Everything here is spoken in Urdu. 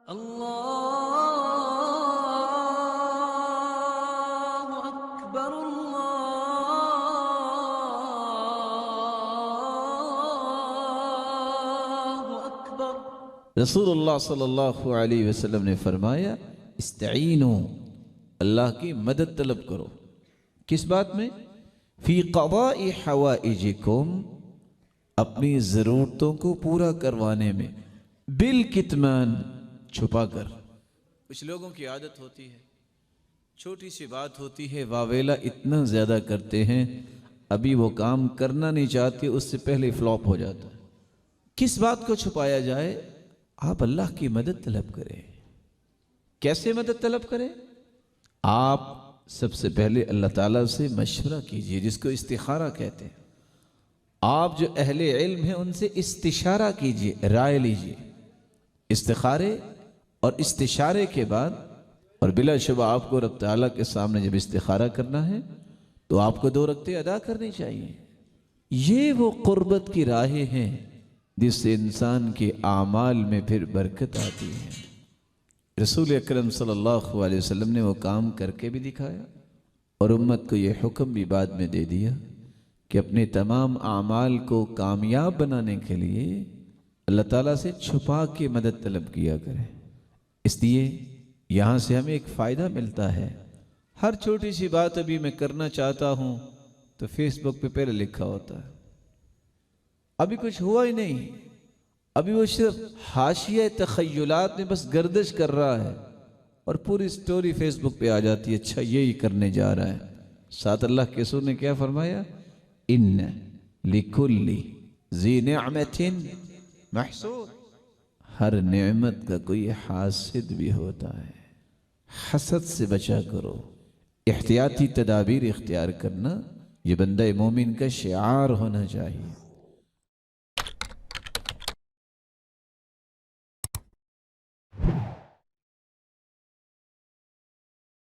اللہ اکبر اللہ اکبر۔ رسول اللہ صلی اللہ علیہ وسلم نے فرمایا استعینوا، اللہ کی مدد طلب کرو۔ کس بات میں؟ فی قضاء حوائجکم، اپنی ضرورتوں کو پورا کروانے میں، بالکتمان، چھپا کر۔ کچھ لوگوں کی عادت ہوتی ہے، چھوٹی سی بات ہوتی ہے واویلا اتنا زیادہ کرتے ہیں، ابھی وہ کام کرنا نہیں چاہتے اس سے پہلے فلاپ ہو جاتا ہے۔ کس بات کو چھپایا جائے؟ آپ اللہ کی مدد طلب کریں۔ کیسے مدد طلب کریں؟ آپ سب سے پہلے اللہ تعالیٰ سے مشورہ کیجئے، جس کو استخارہ کہتے ہیں۔ آپ جو اہل علم ہیں ان سے استشارہ کیجئے، رائے لیجئے۔ استخارے اور استشارے کے بعد، اور بلا شبہ آپ کو رب تعالیٰ کے سامنے جب استخارہ کرنا ہے تو آپ کو 2 رکعتیں ادا کرنی چاہیے۔ یہ وہ قربت کی راہیں ہیں جس سے انسان کے اعمال میں پھر برکت آتی ہے۔ رسول اکرم صلی اللہ علیہ وسلم نے وہ کام کر کے بھی دکھایا، اور امت کو یہ حکم بھی بعد میں دے دیا کہ اپنے تمام اعمال کو کامیاب بنانے کے لیے اللہ تعالیٰ سے چھپا کے مدد طلب کیا کریں۔ اس لیے یہاں سے ہمیں ایک فائدہ ملتا ہے۔ ہر چھوٹی سی بات ابھی میں کرنا چاہتا ہوں تو فیس بک پہ پہلے لکھا ہوتا ہے، ابھی کچھ ہوا ہی نہیں، ابھی وہ صرف حاشیہ تخیلات میں بس گردش کر رہا ہے، اور پوری سٹوری فیس بک پہ آ جاتی ہے، اچھا یہی کرنے جا رہا ہے۔ ساتھ اللہ کے رسول نے کیا فرمایا؟ ان لکل ذی نعمت محسود، ہر نعمت کا کوئی حاسد بھی ہوتا ہے۔ حسد سے بچا کرو، احتیاطی تدابیر اختیار کرنا یہ بندہ مومن کا شعار ہونا چاہیے۔